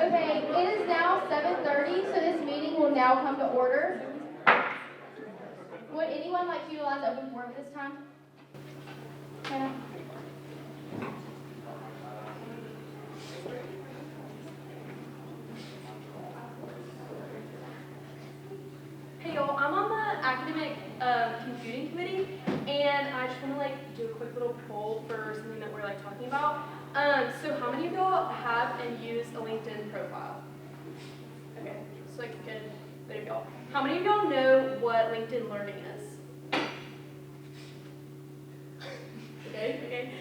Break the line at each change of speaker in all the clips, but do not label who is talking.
Okay, it is now 7:30, so this meeting will now come to order. Would anyone like to utilize open forum at this time? Hannah?
Hey y'all, I'm on the academic computing committee, and I just want to do a quick little poll for something that we're talking about. So how many of y'all have and use a LinkedIn profile? Okay, so a good bit of y'all. How many of y'all know what LinkedIn Learning is? Okay.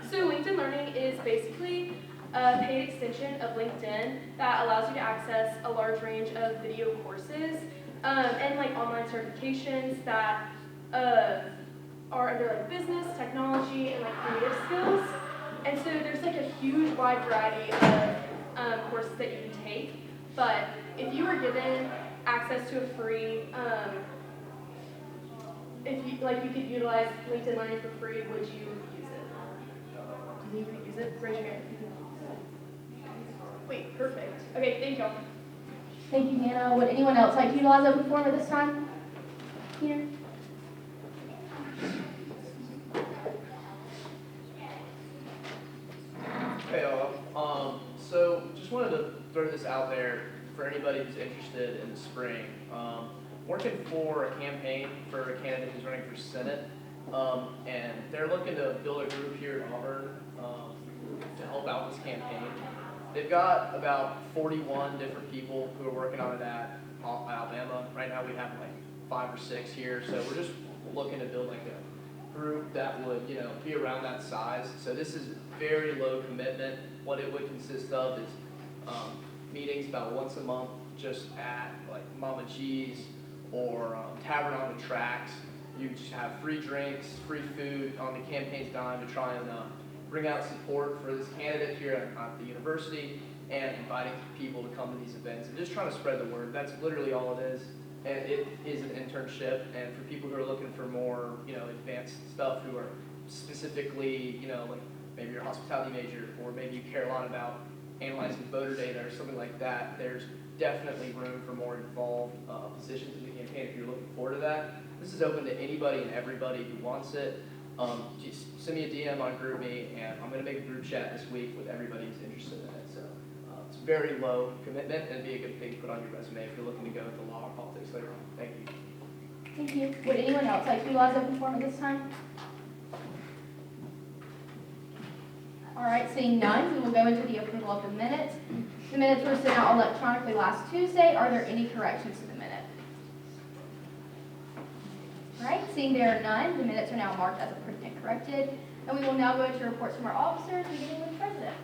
So LinkedIn Learning is basically a paid extension of LinkedIn that allows you to access a large range of video courses and online certifications that are under business, technology, and creative skills. And so there's a huge wide variety of courses that you can take. But if you were given access to a free, if you you could utilize LinkedIn Learning for free, would you use it? Do you think you would use it? Raise your hand. Wait, perfect. Okay, thank y'all.
Thank you, Hannah. Would anyone else like to utilize open forum at this time? Here.
Hey y'all. So just wanted to throw this out there for anybody who's interested in the spring. Working for a campaign for a candidate who's running for Senate, and they're looking to build a group here at Auburn to help out this campaign. They've got about 41 different people who are working on it at Alabama. Right now we have 5 or 6 here, so we're just looking to build a group that would be around that size. So this is very low commitment. What it would consist of is meetings about once a month just at Mama G's or Tavern on the Tracks. You just have free drinks, free food on the campaign's dime to try and bring out support for this candidate here at the university and inviting people to come to these events and just trying to spread the word. That's literally all it is. And it is an internship, and for people who are looking for more, advanced stuff, who are specifically, maybe you're a hospitality major, or maybe you care a lot about analyzing voter data or something like that, there's definitely room for more involved positions in the campaign if you're looking forward to that. This is open to anybody and everybody who wants it. Just send me a DM on GroupMe, and I'm going to make a group chat this week with everybody who's interested in it. So it's very low commitment, and it'd be a good thing to put on your resume if you're looking to go into law or politics later on. Thank you.
Thank you. Would anyone else like to utilize open forum at this time? All right, seeing none, we will go into the approval of the minutes. The minutes were sent out electronically last Tuesday. Are there any corrections to the minute? All right, seeing there are none, the minutes are now marked as approved and corrected. And we will now go into reports from our officers, beginning with the President.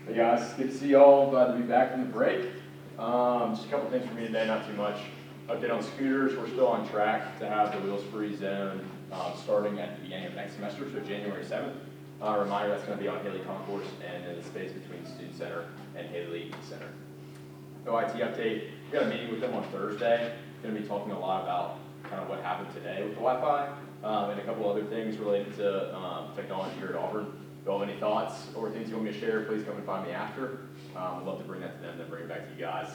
Hey guys, good to see y'all. Glad to be back from the break. Just a couple things for me today, not too much. Update on scooters, we're still on track to have the wheels-free zone starting at the beginning of next semester, so January 7th. Reminder, that's going to be on Haley Concourse and in the space between Student Center and Haley Center. OIT update, we got a meeting with them on Thursday. Going to be talking a lot about kind of what happened today with the Wi-Fi and a couple other things related to technology here at Auburn. If you all have any thoughts or things you want me to share, please come and find me after. I'd love to bring that to them, then bring it back to you guys.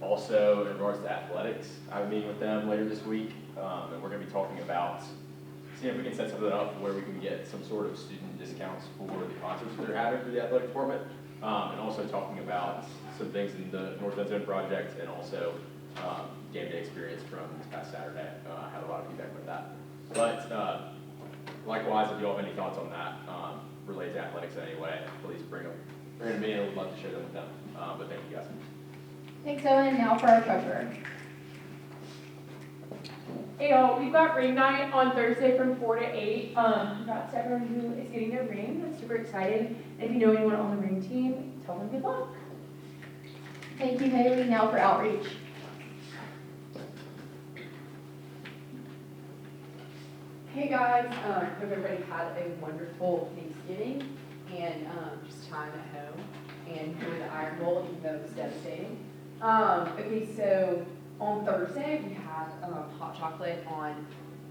Also, in regards to athletics, I have a meeting with them later this week, and we're going to be talking about seeing if we can set something up where we can get some sort of student discounts for the concerts that they're having for the athletic department, and also talking about some things in the North End Zone project, and also game day experience from this past Saturday. I had a lot of feedback with that. But likewise, if you all have any thoughts on that related to athletics in any way, please bring them to me, and we'd love to share them with them. But thank you guys.
Thanks, Owen. Now for our treasurer.
Hey y'all, we've got ring night on Thursday from 4 to 8. Congrats to everyone who is getting their ring. I'm super excited. If you know anyone on the ring team, tell them good luck.
Thank you, Haley. Now for outreach.
Hey guys, hope everybody had a wonderful Thanksgiving and just time at home and enjoy the Iron Bowl, even though it's devastating. Okay, so on Thursday we have hot chocolate on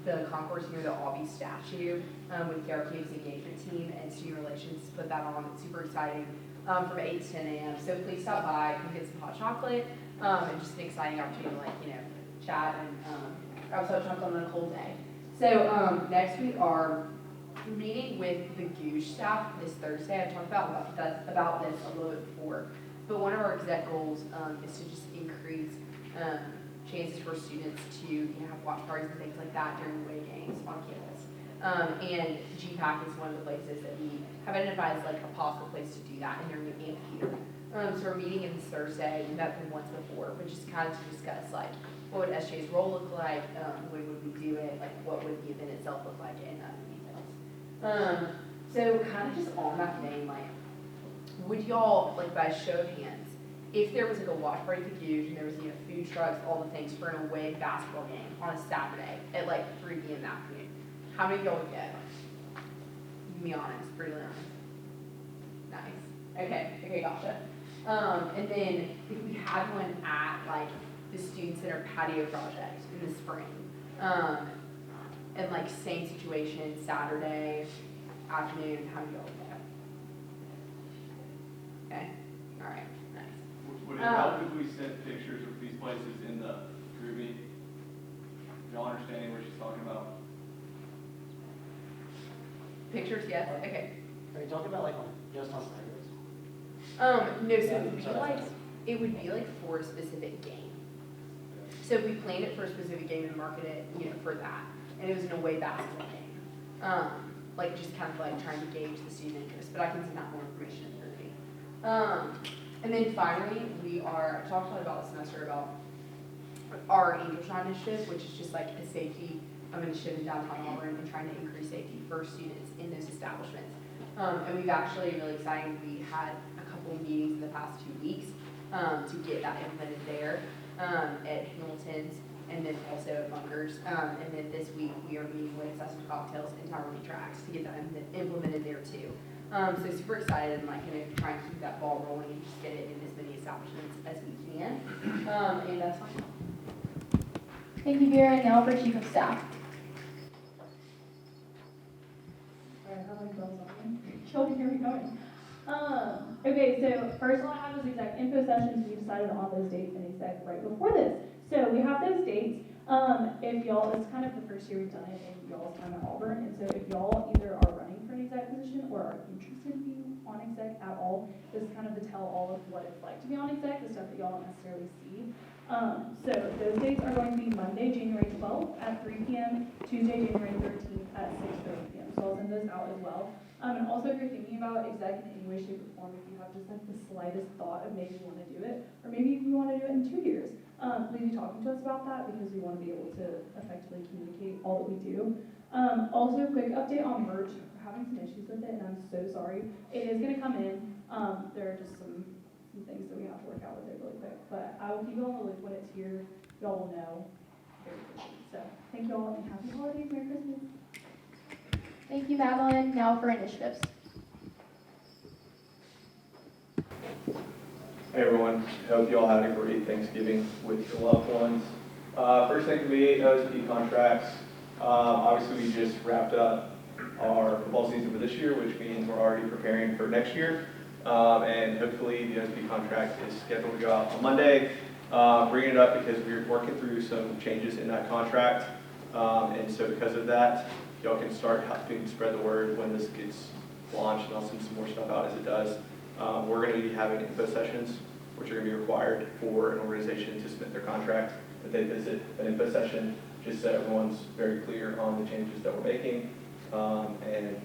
the concourse near the Aubie statue with KRQ's engagement team and student relations to put that on. It's super exciting from 8 to 10 a.m. So please stop by, come get some hot chocolate, and just an exciting opportunity to chat and grab some chocolate on a cold day. So next we are meeting with the Goosh staff this Thursday. I talked about this a little bit before, but one of our exec goals is to just increase chances for students to have watch parties and things like that during away games on campus. And GPAC is one of the places that we have identified as a possible place to do that in their new amphitheater. So we're meeting in this Thursday. We've met them once before, but just kind of to discuss what would SGA's role look like, when would we do it, what would the event itself look like, and other details. So kind of just on that vein, would y'all, by show of hands, if there was a watch party for Goosh and there was food trucks, all the things for an away basketball game on a Saturday at 3 p.m. in the afternoon, how many of y'all would go? You can be honest, pretty honest. Nice. Okay, gotcha. And then if we had one at the Student Center patio project in the spring, and same situation, Saturday afternoon, how many of y'all would go? Okay, all right, nice.
Would it help if we sent pictures of these places in the group meet? Y'all understanding what she's talking about?
Pictures, yes, okay.
Are you talking about just on Saturdays?
No, so it would be for a specific game. So if we planned it for a specific game and market it, for that, and it was an away basketball game, just kind of trying to gauge the student interest, but I can send out more information in the group meeting. And then finally, I talked a lot about this semester about our Angel Shine initiative, which is just a safety initiative in downtown Auburn and trying to increase safety for students in those establishments. And we've actually, really exciting, we had a couple of meetings in the past 2 weeks to get that implemented there at Hamilton's and then also at Bunkers. And then this week we are meeting with Accessible Cocktails and Tyrone Tracks to get that implemented there too. So super excited and going to try and keep that ball rolling and just get it in as many establishments as we can. And that's fine.
Thank you, Vera. And now for Chief of Staff.
Alright, how many bells on? Children, here we going. Okay, so first all I have is exec info sessions. We decided on those dates and exec right before this. So we have those dates. If y'all, it's kind of the first year we've done it in y'all's time at Auburn, and so if y'all either are running for an exec position or are interested in being on exec at all, this is kind of to tell all of what it's like to be on exec, the stuff that y'all don't necessarily see. So those dates are going to be Monday, January 12th at 3 p.m., Tuesday, January 13th at 6:30 p.m. So I'll send those out as well. And also if you're thinking about exec in any way, shape, or form, if you have just the slightest thought of maybe you want to do it, or maybe you want to do it in 2 years, please be talking to us about that because we want to be able to effectively communicate all that we do. Also, quick update on merch. We're having some issues with it, and I'm so sorry. It is going to come in. There are just some things that we have to work out with it really quick. But I will keep you on the loop when it's here. Y'all will know very quickly. So thank you all, and happy holidays. Merry Christmas.
Thank you, Madeline. Now for initiatives.
Hey everyone, hope you all had a great Thanksgiving with your loved ones. First thing for me, OSP contracts. Obviously we just wrapped up our football season for this year, which means we're already preparing for next year. And hopefully the OSP contract is scheduled to go out on Monday. Bringing it up because we're working through some changes in that contract. And so because of that, y'all can start helping spread the word when this gets launched, and I'll send some more stuff out as it does. We're going to be having info sessions, which are going to be required for an organization to submit their contract, that they visit an info session, just so everyone's very clear on the changes that we're making, and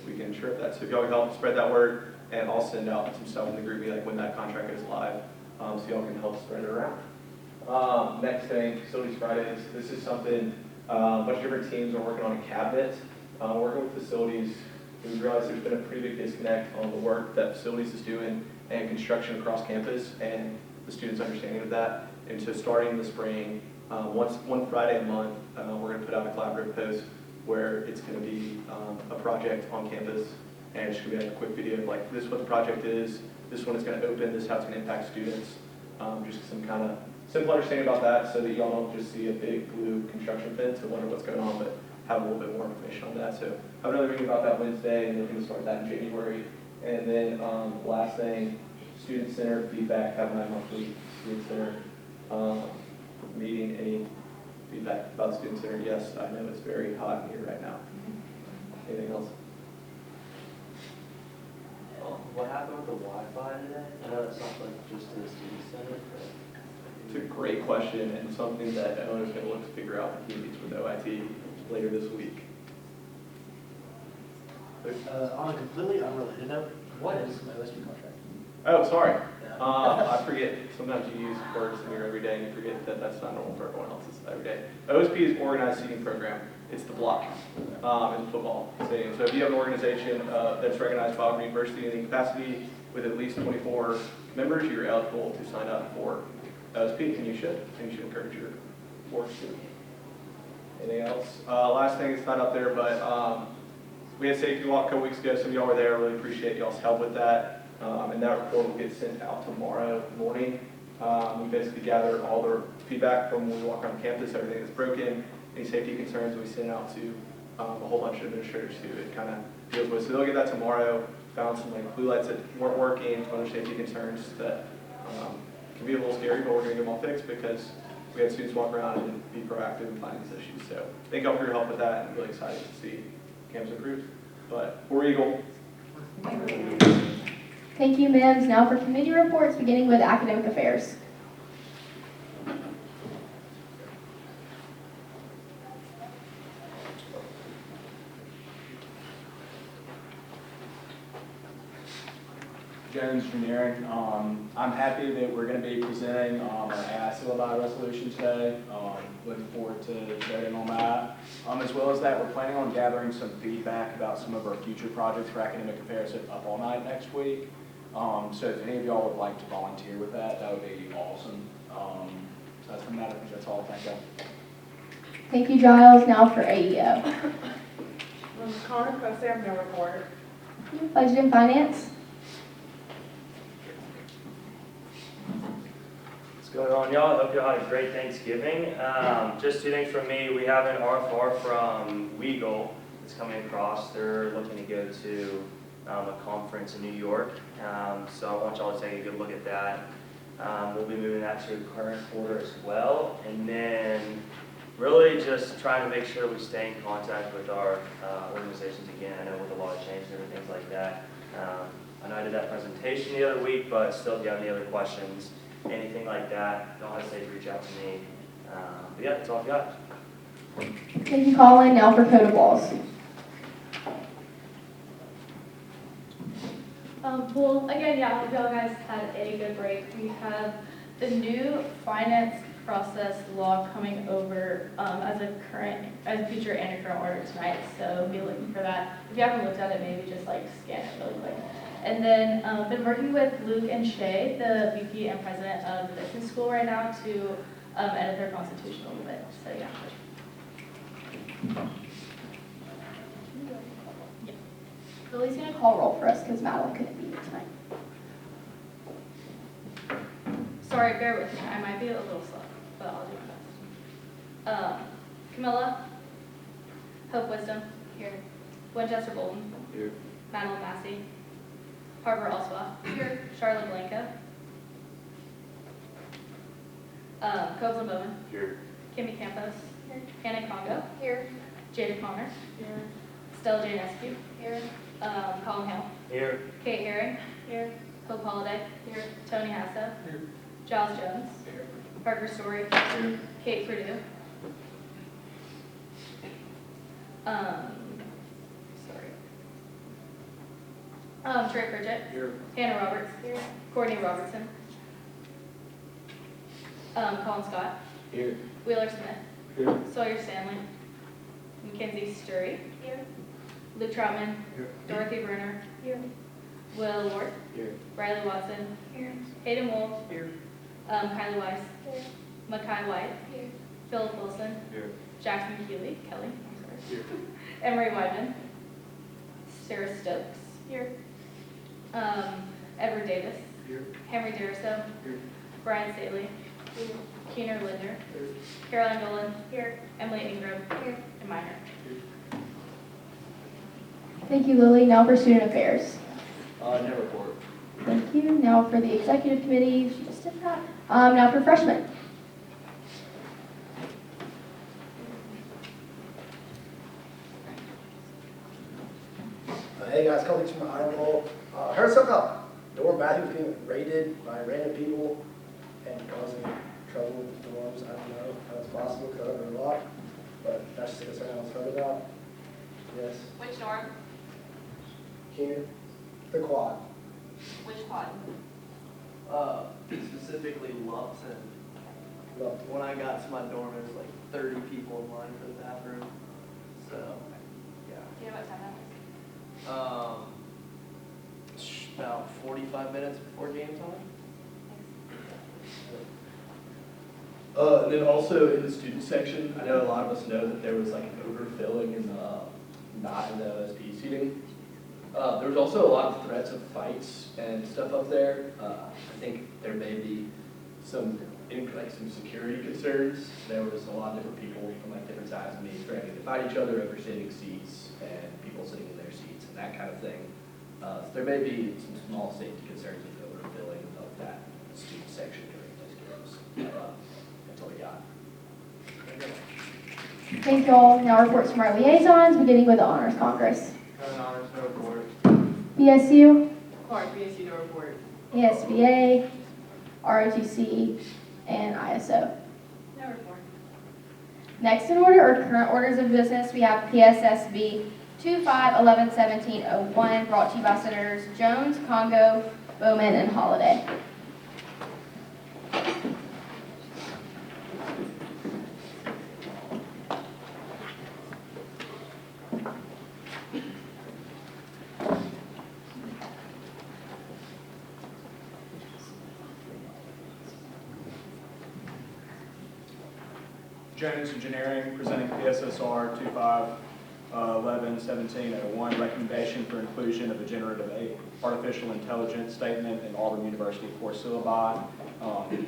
we can ensure of that. So if y'all can help spread that word, and I'll send out some stuff in the group, like when that contract goes live, so y'all can help spread it around. Next thing, Facilities Fridays. This is something a bunch of different teams are working on a cabinet, working with facilities. We realize there's been a pretty big disconnect on the work that facilities is doing and construction across campus and the students' understanding of that. And so starting in the spring, one Friday a month, we're going to put out a collaborative post where it's going to be a project on campus, and it's going to be a quick video of this is what the project is, this is when it's going to open, this is how it's going to impact students, just some kind of simple understanding about that so that y'all don't just see a big blue construction fence and wonder what's going on, but have a little bit more information on that. So have another meeting about that Wednesday, and looking to start that in January. And then last thing, student center feedback, have my monthly student center meeting. Any feedback about the student center? Yes, I know it's very hot in here right now. Anything else?
What happened with the Wi-Fi today? I know it's not like just in the student center, but.
It's a great question, and something that Eleanor's going to look to figure out when he meets with OIT later this week.
On a completely unrelated note, what is my OSP contract?
Oh, sorry. I forget. Sometimes you use words in here every day, and you forget that that's not normal for everyone else. It's every day. OSP is Organized Seating Program. It's the block in the football stadium. So if you have an organization that's recognized by Auburn University in any capacity with at least 24 members, you're eligible to sign up for OSP, and you should. And you should encourage your board to. Anything else? Last thing, it's not up there, but we had safety walk a couple weeks ago. Some of y'all were there. I really appreciate y'all's help with that. And that report will get sent out tomorrow morning. We basically gather all the feedback from when we walk around campus, everything that's broken, any safety concerns, we send out to a whole bunch of administrators who it kind of deals with. So they'll get that tomorrow. Found some like blue lights that weren't working, other safety concerns that can be a little scary, but we're going to get them all fixed because we had students walk around and be proactive in finding these issues. So thank y'all for your help with that, and I'm really excited to see campus improved. But War Eagle.
Thank you, Mims. Now for committee reports, beginning with academic affairs.
Jones Engineering. I'm happy that we're going to be presenting our ASILI resolution today. Looking forward to voting on that. As well as that, we're planning on gathering some feedback about some of our future projects for academic affairs at Up All Night next week. So if any of y'all would like to volunteer with that, that would be awesome. Aside from that, I think that's all. Thank you.
Thank you, Giles. Now for AEO.
Connor Post, I have no report.
Budget and finance.
What's going on, y'all? I hope y'all had a great Thanksgiving. Just 2 things from me. We have an RFR from Weagle that's coming across. They're looking to go to a conference in New York. So I want y'all to take a good look at that. We'll be moving that to a current order as well. And then really just trying to make sure we stay in contact with our organizations again. I know with a lot of changes and things like that. I know I did that presentation the other week, but still if you have any other questions, anything like that, don't hesitate to reach out to me. But yeah, that's all I've got.
Thank you, Colin. Now for code of laws.
Well, again, yeah, I hope y'all guys had a good break. We have the new finance process law coming over as a future and a current order tonight, so be looking for that. If you haven't looked at it, maybe just like scan it really quick. And then been working with Luke and Shay, the VP and president of the business school right now, to edit their constitution a little bit. So yeah.
Lily's going to call roll for us because Madeline couldn't be here tonight.
Sorry, bear with me. I might be a little slow, but I'll do my best. Camilla, Hope Wisdom, here. Winchester Bolton,
Here.
Madeline Massey, Harper Oswa, here. Charlotte Blanca, Copeland Bowman,
Here.
Kimmy Campos, here. Hannah Congo,
Here.
Jada Connor, here. Stella Jane Eskew, here. Colin Hale,
Here.
Kate Herring, here. Hope Holiday, here. Tony Hasso, here. Giles Jones, here. Parker Story, here. Kate Purdue. Trey Pritchett,
Here.
Hannah Roberts, here. Courtney Robertson, Colin Scott,
Here.
Wheeler Smith,
Here.
Sawyer Stanley, Mackenzie Sturry, here. Luke Troutman,
Here.
Dorothy Bruner, here. Will Ward,
Here.
Riley Watson, here. Hayden Wolf,
Here.
Kylie Weiss, here. Makai White, here. Philip Wilson,
Here.
Jackson Kelly, I'm sorry.
Here.
Emery Wyman, Sarah Stokes, here. Edward Davis,
Here.
Henry Deriso,
Here.
Brian Staley, Keener Linder. Caroline Dolan. Here. Emily Ingram. Here. And Minor.
Thank you, Lily. Now for student affairs.
No report.
Thank you. Now for the executive committee. She just did that. Now for freshmen.
Hey guys, colleagues from the Iron Bowl. Heard something about dorm bathrooms being raided by random people and causing trouble with the dorms. I don't know how it's possible because I don't know a lot, but that's just a concern I was heard about. Yes.
Which dorm?
Keener, the quad.
Which quad?
Specifically Lupton.
Love.
When I got to my dorm, there was like 30 people in line for the bathroom. So, yeah.
Do you know what time that was?
About 45 minutes before game time.
And then also in the student section, I know a lot of us know that there was like an overfilling in the, not in the OSP seating. There was also a lot of threats of fights and stuff up there. I think there may be some security concerns. There was a lot of different people from like different sides of me threatening to fight each other over sitting seats and people sitting in their seats and that kind of thing. So there may be some small safety concerns with the overfilling of that student section during those games. That's all we got.
Thank you all. Now reports from our liaisons, beginning with the Honors Congress.
Honors, no report.
BSU,
Clark, BSU, no report.
ASBA, ROTC, and ISO.
No report.
Next in order are current orders of business. We have PSSB 25111701 brought to you by Senators Jones, Congo, Bowman, and Holliday.
Jones Engineering presenting PSSR 25111701, recommendation for inclusion of a generative artificial intelligence statement in Auburn University core syllabi.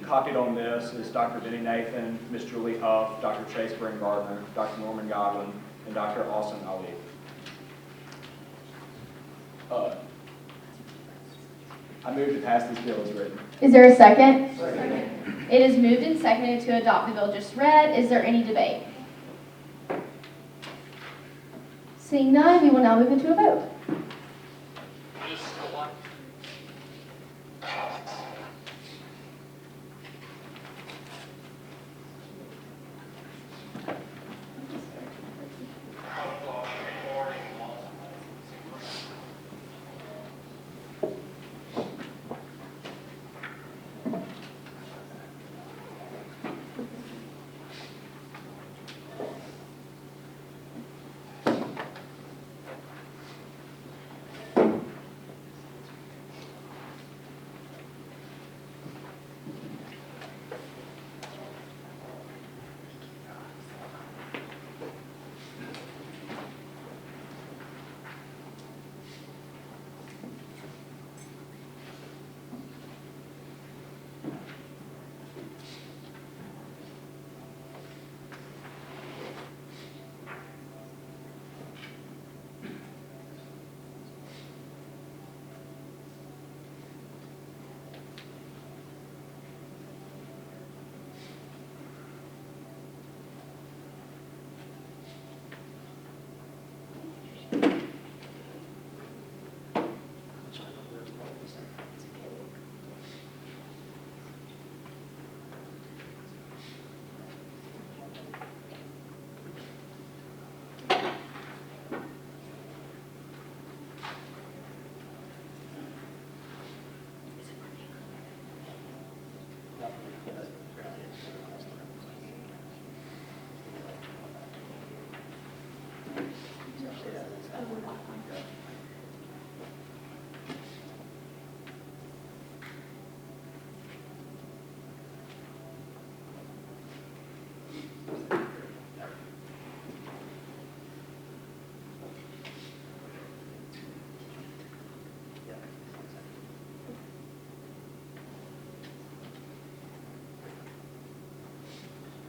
Copied on this is Dr. Denny Nathan, Ms. Julie Huff, Dr. Chase Gardner, Dr. Norman Godwin, and Dr. Austin Ali. I move to pass this bill as written.
Is there a second? Second. It is moved and seconded to adopt the bill just read. Is there any debate? Seeing none, we will now move into a vote.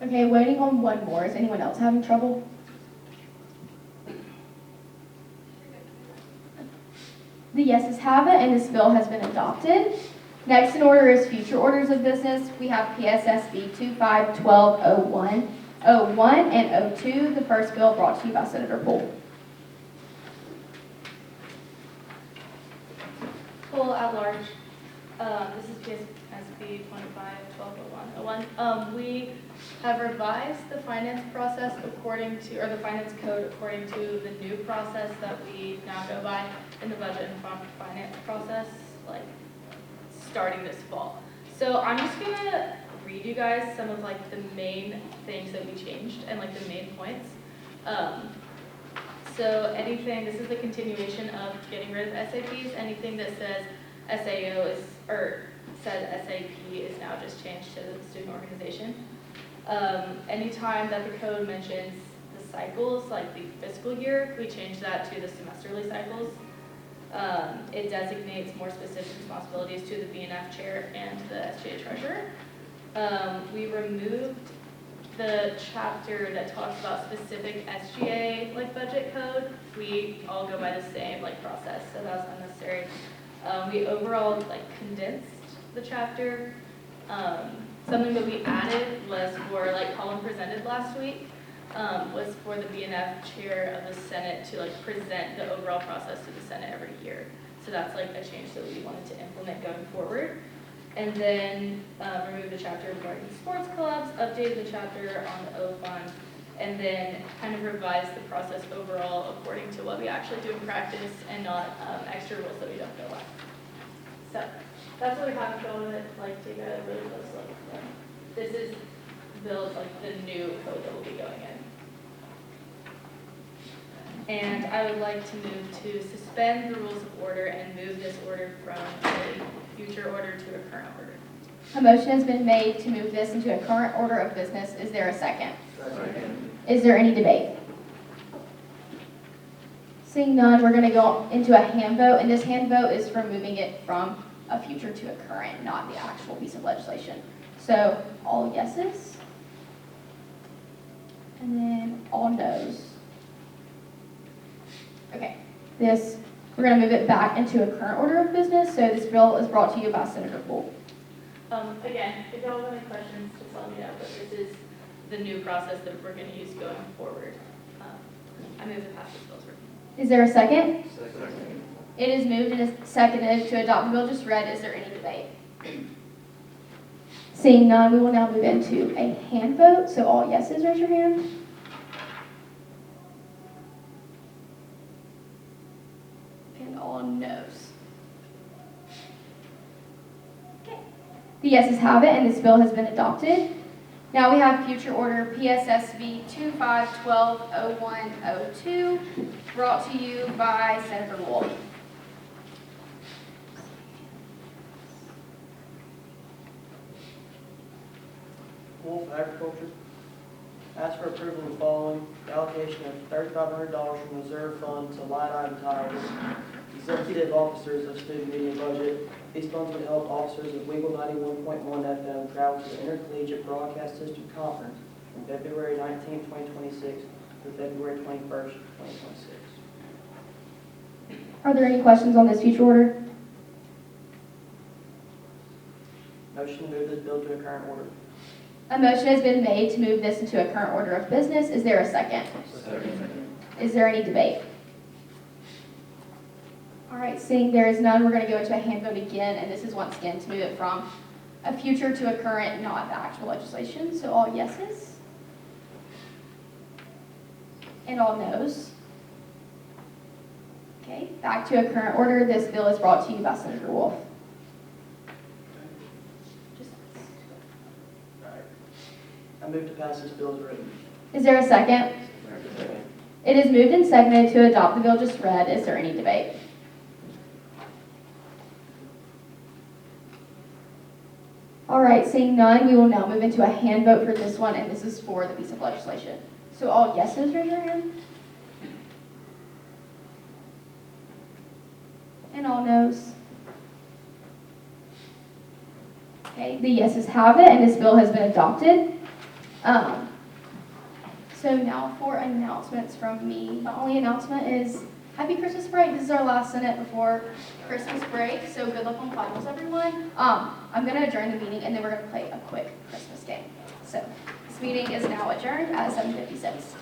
Okay, waiting on one more. Is anyone else having trouble? The yeses have it, and this bill has been adopted. Next in order is future orders of business. We have PSSB 251201, 01, and 02. The first bill brought to you by Senator Poole.
Full at large. This is PSSB 251201. We have revised the finance process according to, or the finance code according to the new process that we now go by in the budget and finance process, like starting this fall. So I'm just gonna read you guys some of like the main things that we changed and like the main points. So anything, this is the continuation of getting rid of SAPs. Anything that says SAO is, or says SAP is now just changed to the student organization. Anytime that the code mentions the cycles, like the fiscal year, we change that to the semesterly cycles. It designates more specific responsibilities to the BNF chair and the SGA treasurer. We removed the chapter that talks about specific SGA like budget code. We all go by the same like process, so that was unnecessary. We overall like condensed the chapter. Something that we added was for like Colin presented last week, was for the BNF chair of the Senate to like present the overall process to the Senate every year. So that's like a change that we wanted to implement going forward. And then remove the chapter regarding sports clubs, update the chapter on the O Fund, and then kind of revise the process overall according to what we actually do in practice and not extra rules that we don't go by. So that's what we have going with like take a really close look. This is build like the new code that will be going in. And I would like to move to suspend the rules of order and move this order from a future order to a current order.
A motion has been made to move this into a current order of business. Is there a second?
Second.
Is there any debate? Seeing none, we're going to go into a hand vote, and this hand vote is for moving it from a future to a current, not the actual piece of legislation. So all yeses, and then all noes. Okay, we're going to move it back into a current order of business. So this bill is brought to you by Senator Poole.
Again, if y'all have any questions, just let me know, but this is the new process that we're going to use going forward. I move to pass this bill.
Is there a second?
Second.
It is moved and is seconded to adopt the bill just read. Is there any debate? Seeing none, we will now move into a hand vote. So all yeses, raise your hand. And all noes. Okay. The yeses have it, and this bill has been adopted. Now we have future order PSSB 25120102, brought to you by Senator Wolf.
Wolf Agriculture. Ask for approval of the following: the allocation of $3,500 from reserve fund to line item titled Executive Officers of Student Media Budget. These funds would help officers of Weagle 91.1 FM travel to the Intercollegiate Broadcast System Conference from February 19, 2026 through February 21st, 2026.
Are there any questions on this future order?
Motion to move this bill to a current order.
A motion has been made to move this into a current order of business. Is there a second?
Second.
Is there any debate? All right, seeing there is none, we're going to go into a hand vote again, and this is once again to move it from a future to a current, not the actual legislation. So all yeses and all noes. Okay, back to a current order. This bill is brought to you by Senator Wolf.
I move to pass this bill as written.
Is there a second?
Second.
It is moved and seconded to adopt the bill just read. Is there any debate? All right, seeing none, we will now move into a hand vote for this one, and this is for the piece of legislation. So all yeses, raise your hand. And all noes. Okay, the yeses have it, and this bill has been adopted. So now for announcements from me. The only announcement is happy Christmas break. This is our last Senate before Christmas break, so good luck on finals, everyone. I'm gonna adjourn the meeting and then we're gonna play a quick Christmas game. So this meeting is now adjourned at 7:56.